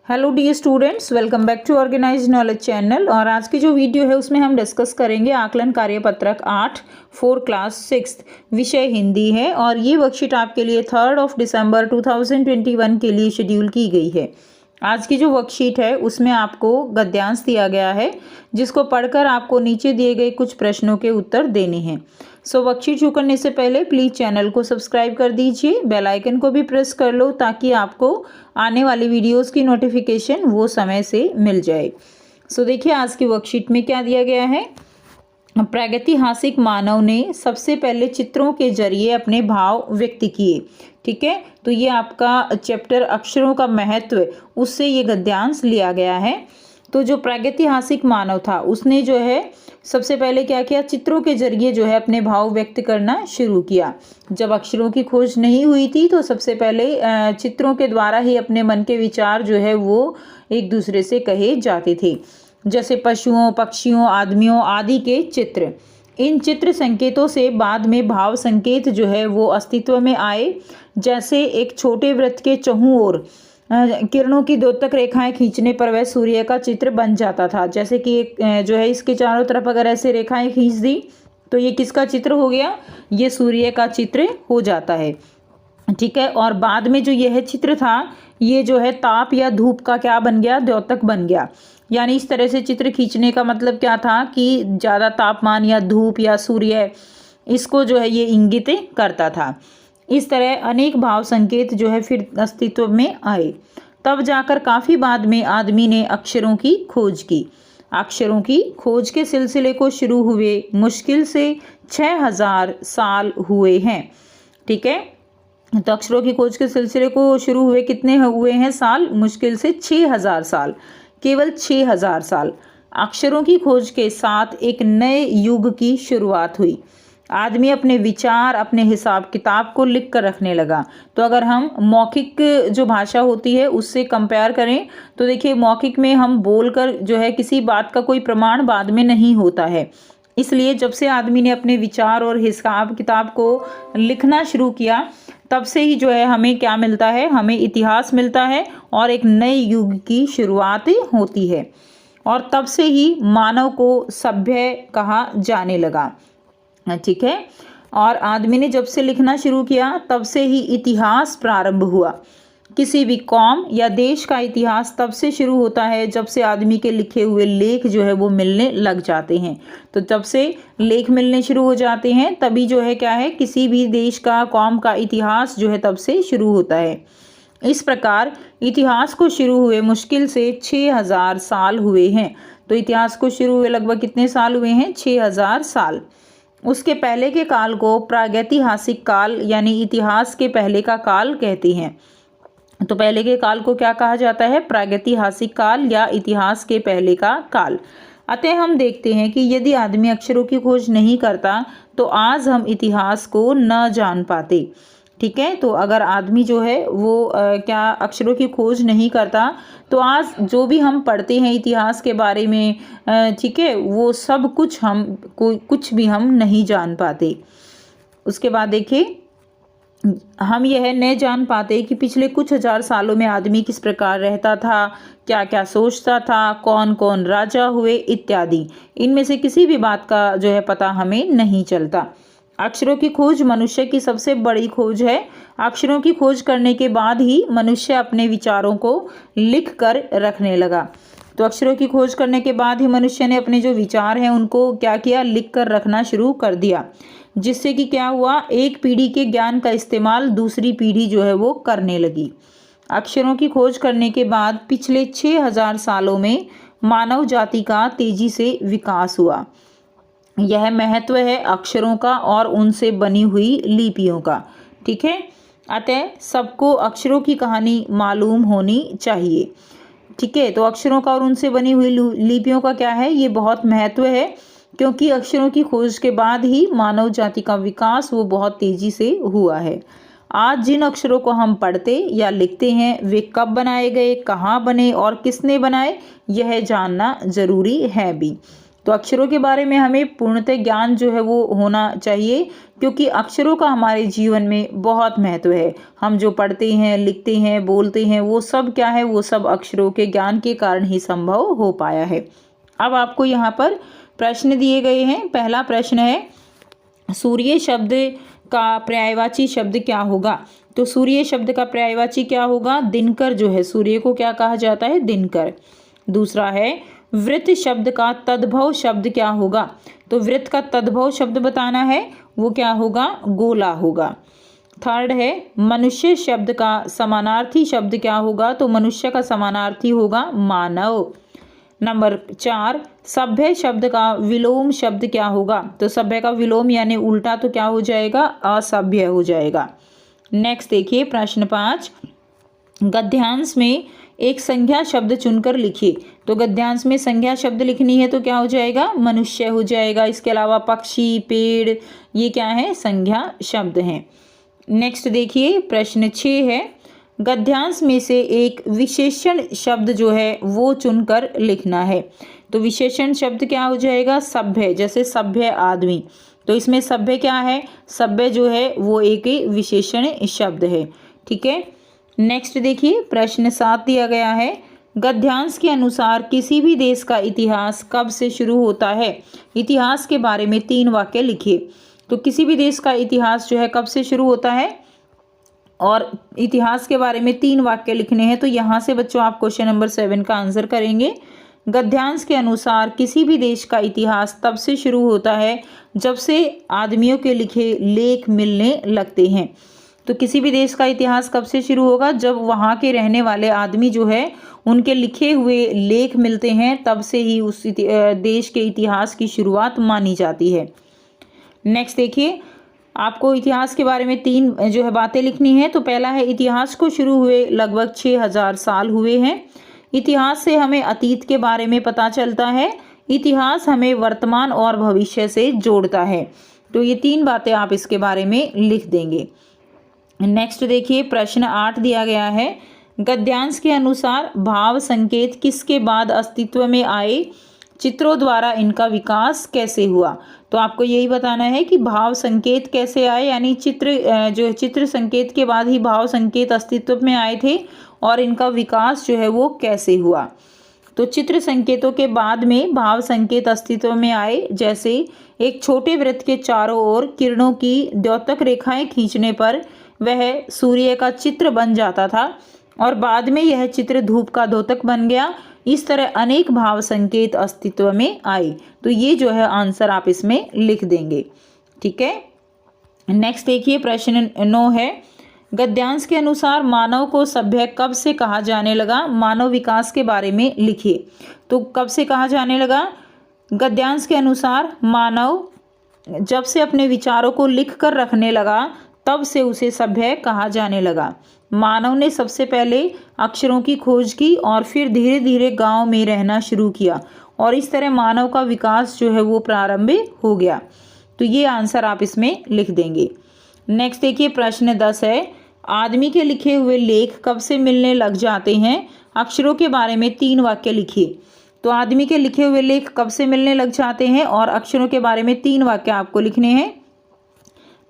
Hello dear students, welcome back to organised knowledge channel. और आज की जो वीडियो है उसमें हम डिस्कस करेंगे आकलन कार्यपत्रक 8 फॉर क्लास 6। विषय हिंदी है और ये वर्कशीट आपके लिए 3 दिसंबर 2021 के लिए शेड्यूल की गई है। आज की जो वर्कशीट है उसमें आपको गद्यांश दिया गया है, जिसको पढ़कर आपको नीचे दिए गए कुछ प्रश्नों के उत्तर देने हैं। वर्कशीट शुरू करने से पहले प्लीज़ चैनल को सब्सक्राइब कर दीजिए, बेल आइकन को भी प्रेस कर लो ताकि आपको आने वाली वीडियोस की नोटिफिकेशन वो समय से मिल जाए। देखिए आज की वर्कशीट में क्या दिया गया है। प्रागैतिहासिक मानव ने सबसे पहले चित्रों के जरिए अपने भाव व्यक्त किए। ठीक है, तो ये आपका चैप्टर अक्षरों का महत्व, उससे ये गद्यांश लिया गया है। तो जो प्रागैतिहासिक मानव था उसने जो है सबसे पहले क्या किया, चित्रों के जरिए जो है अपने भाव व्यक्त करना शुरू किया। जब अक्षरों की खोज नहीं हुई थी तो सबसे पहले चित्रों के द्वारा ही अपने मन के विचार जो है वो एक दूसरे से कहे जाते थे। जैसे पशुओं, पक्षियों, आदमियों आदि के चित्र। इन चित्र संकेतों से बाद में भाव संकेत जो है वो अस्तित्व में आए। जैसे एक छोटे वृत्त के चहुं ओर किरणों की द्योतक रेखाएं खींचने पर वह सूर्य का चित्र बन जाता था। जैसे कि एक जो है इसके चारों तरफ अगर ऐसे रेखाएं खींच दी तो ये किसका चित्र हो गया, ये सूर्य का चित्र हो जाता है। ठीक है, और बाद में जो यह चित्र था ये जो है ताप या धूप का क्या बन गया, द्योतक बन गया। यानी इस तरह से चित्र खींचने का मतलब क्या था कि ज़्यादा तापमान या धूप या सूर्य, इसको जो है ये इंगित करता था। इस तरह अनेक भाव संकेत जो है फिर अस्तित्व में आए। तब जाकर काफ़ी बाद में आदमी ने अक्षरों की खोज की। अक्षरों की खोज के सिलसिले को शुरू हुए मुश्किल से 6000 साल हुए हैं। ठीक है, तो अक्षरों की खोज के सिलसिले को शुरू हुए कितने हुए हैं साल, मुश्किल से 6000 साल, केवल 6000 साल। अक्षरों की खोज के साथ एक नए युग की शुरुआत हुई। आदमी अपने विचार, अपने हिसाब किताब को लिख कर रखने लगा। तो अगर हम मौखिक जो भाषा होती है उससे कंपेयर करें तो देखिए मौखिक में हम बोलकर जो है किसी बात का कोई प्रमाण बाद में नहीं होता है। इसलिए जब से आदमी ने अपने विचार और हिसाब किताब को लिखना शुरू किया तब से ही जो है हमें क्या मिलता है, हमें इतिहास मिलता है और एक नए युग की शुरुआत होती है। और तब से ही मानव को सभ्य कहा जाने लगा। ठीक है, और आदमी ने जब से लिखना शुरू किया तब से ही इतिहास प्रारंभ हुआ। किसी भी कौम या देश का इतिहास तब से शुरू होता है जब से आदमी के लिखे हुए लेख जो है वो मिलने लग जाते हैं। तो जब से लेख मिलने शुरू हो जाते हैं तभी जो है क्या है, किसी भी देश का, कौम का इतिहास जो है तब से शुरू होता है। इस प्रकार इतिहास को शुरू हुए मुश्किल से 6000 साल हुए हैं। तो इतिहास को शुरू हुए लगभग कितने साल हुए हैं, 6000 साल। उसके पहले के काल को प्रागैतिहासिक काल यानी इतिहास के पहले का काल कहते हैं। तो पहले के काल को क्या कहा जाता है, प्रागैतिहासिक काल या इतिहास के पहले का काल। अतः हम देखते हैं कि यदि आदमी अक्षरों की खोज नहीं करता तो आज हम इतिहास को न जान पाते। ठीक है, तो अगर आदमी जो है वो क्या अक्षरों की खोज नहीं करता तो आज जो भी हम पढ़ते हैं इतिहास के बारे में, ठीक है, वो सब कुछ हम कुछ भी हम नहीं जान पाते। उसके बाद देखिए हम यह नहीं जान पाते कि पिछले कुछ हजार सालों में आदमी किस प्रकार रहता था, क्या क्या सोचता था, कौन कौन राजा हुए इत्यादि। इनमें से किसी भी बात का जो है पता हमें नहीं चलता। अक्षरों की खोज मनुष्य की सबसे बड़ी खोज है। अक्षरों की खोज करने के बाद ही मनुष्य अपने विचारों को लिख कर रखने लगा। तो अक्षरों की खोज करने के बाद ही मनुष्य ने अपने जो विचार हैं उनको क्या किया, लिख कर रखना शुरू कर दिया। जिससे कि क्या हुआ, एक पीढ़ी के ज्ञान का इस्तेमाल दूसरी पीढ़ी जो है वो करने लगी। अक्षरों की खोज करने के बाद पिछले 6000 सालों में मानव जाति का तेजी से विकास हुआ। यह महत्व है अक्षरों का और उनसे बनी हुई लिपियों का। ठीक है, अतः सबको अक्षरों की कहानी मालूम होनी चाहिए। ठीक है, तो अक्षरों का और उनसे बनी हुई लिपियों का क्या है, ये बहुत महत्व है, क्योंकि अक्षरों की खोज के बाद ही मानव जाति का विकास वो बहुत तेजी से हुआ है। आज जिन अक्षरों को हम पढ़ते या लिखते हैं वे कब बनाए गए, कहाँ बने और किसने बनाए, यह जानना जरूरी है भी। तो अक्षरों के बारे में हमें पूर्णतः ज्ञान जो है वो होना चाहिए, क्योंकि अक्षरों का हमारे जीवन में बहुत महत्व है। हम जो पढ़ते हैं, लिखते हैं, बोलते हैं, वो सब क्या है, वो सब अक्षरों के ज्ञान के कारण ही संभव हो पाया है। अब आपको यहाँ पर प्रश्न दिए गए हैं। पहला प्रश्न है, सूर्य शब्द का पर्यायवाची शब्द क्या होगा? तो सूर्य शब्द का पर्यायवाची क्या होगा? दिनकर जो है, सूर्य को क्या कहा जाता है? दिनकर। दूसरा है, वृत्त शब्द का तद्भव शब्द क्या होगा? तो वृत्त का तद्भव शब्द बताना है, वो क्या होगा? गोला होगा। थर्ड है, मनुष्य शब्द का समानार्थी शब्द क्या होगा? तो मनुष्य का समानार्थी होगा मानव। नंबर 4, सभ्य शब्द का विलोम शब्द क्या होगा? तो सभ्य का विलोम यानी उल्टा तो क्या हो जाएगा? असभ्य हो जाएगा। नेक्स्ट देखिए प्रश्न 5, गद्यांश में एक संज्ञा शब्द चुनकर लिखिए। तो गद्यांश में संज्ञा शब्द लिखनी है तो क्या हो जाएगा? मनुष्य हो जाएगा। इसके अलावा पक्षी, पेड़, ये क्या है? संज्ञा शब्द हैं। नेक्स्ट देखिए प्रश्न 6 है, गद्यांश में से एक विशेषण शब्द जो है वो चुनकर लिखना है। तो विशेषण शब्द क्या हो जाएगा? सभ्य, जैसे सभ्य आदमी। तो इसमें सभ्य क्या है? सभ्य जो है वो एक विशेषण शब्द है। ठीक है। नेक्स्ट देखिए प्रश्न 7 दिया गया है, गद्यांश के अनुसार किसी भी देश का इतिहास कब से शुरू होता है? इतिहास के बारे में 3 वाक्य लिखिए। तो किसी भी देश का इतिहास जो है कब से शुरू होता है और इतिहास के बारे में 3 वाक्य लिखने हैं। तो यहाँ से बच्चों आप क्वेश्चन नंबर 7 का आंसर करेंगे। गद्यांश के अनुसार किसी भी देश का इतिहास तब से शुरू होता है जब से आदमियों के लिखे लेख मिलने लगते हैं। तो किसी भी देश का इतिहास कब से शुरू होगा? जब वहाँ के रहने वाले आदमी जो है उनके लिखे हुए लेख मिलते हैं, तब से ही उस देश के इतिहास की शुरुआत मानी जाती है। नेक्स्ट देखिए, आपको इतिहास के बारे में 3 जो है बातें लिखनी है। तो पहला है, इतिहास को शुरू हुए लगभग 6000 साल हुए हैं। इतिहास से हमें अतीत के बारे में पता चलता है। इतिहास हमें वर्तमान और भविष्य से जोड़ता है। तो ये 3 बातें आप इसके बारे में लिख देंगे। नेक्स्ट देखिए प्रश्न 8 दिया गया है, गद्यांश के अनुसार भाव संकेत किसके बाद अस्तित्व में आए? चित्रों द्वारा इनका विकास कैसे हुआ? तो आपको यही बताना है कि भाव संकेत कैसे आए, यानी चित्र संकेत के बाद ही भाव संकेत अस्तित्व में आए थे और इनका विकास जो है वो कैसे हुआ। तो चित्र संकेतों के बाद में भाव संकेत अस्तित्व में आए। जैसे एक छोटे वृत्त के चारों ओर किरणों की द्योतक रेखाएं खींचने पर वह सूर्य का चित्र बन जाता था और बाद में यह चित्र धूप का द्योतक बन गया। इस तरह अनेक भाव संकेत अस्तित्व में आए। तो ये जो है आंसर आप इसमें लिख देंगे। ठीक है। नेक्स्ट देखिए प्रश्न 9 है, गद्यांश के अनुसार मानव को सभ्य कब से कहा जाने लगा? मानव विकास के बारे में लिखिए। तो कब से कहा जाने लगा? गद्यांश के अनुसार मानव जब से अपने विचारों को लिख कर रखने लगा तब से उसे सभ्य कहा जाने लगा। मानव ने सबसे पहले अक्षरों की खोज की और फिर धीरे धीरे गांव में रहना शुरू किया और इस तरह मानव का विकास जो है वो प्रारंभ हो गया। तो ये आंसर आप इसमें लिख देंगे। नेक्स्ट देखिए प्रश्न 10 है, आदमी के लिखे हुए लेख कब से मिलने लग जाते हैं? अक्षरों के बारे में 3 वाक्य लिखिए। तो आदमी के लिखे हुए लेख कब से मिलने लग जाते हैं और अक्षरों के बारे में 3 वाक्य आपको लिखने हैं।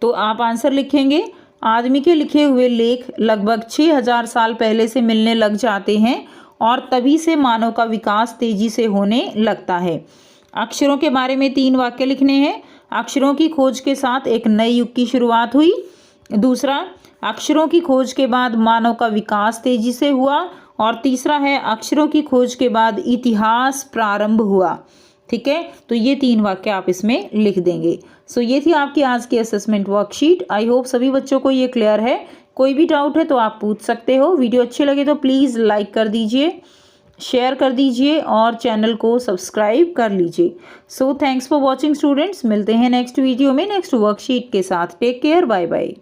तो आप आंसर लिखेंगे, आदमी के लिखे हुए लेख लगभग 6000 साल पहले से मिलने लग जाते हैं और तभी से मानव का विकास तेजी से होने लगता है। अक्षरों के बारे में 3 वाक्य लिखने हैं। अक्षरों की खोज के साथ एक नए युग की शुरुआत हुई। दूसरा, अक्षरों की खोज के बाद मानव का विकास तेजी से हुआ। और तीसरा है, अक्षरों की खोज के बाद इतिहास प्रारंभ हुआ। ठीक है। तो ये 3 वाक्य आप इसमें लिख देंगे। सो ये थी आपकी आज की असेसमेंट वर्कशीट। आई होप सभी बच्चों को ये क्लियर है। कोई भी डाउट है तो आप पूछ सकते हो। वीडियो अच्छी लगे तो प्लीज़ लाइक कर दीजिए, शेयर कर दीजिए और चैनल को सब्सक्राइब कर लीजिए। So thanks for watching students. मिलते हैं नेक्स्ट वीडियो में नेक्स्ट वर्कशीट के साथ। Take care, bye bye.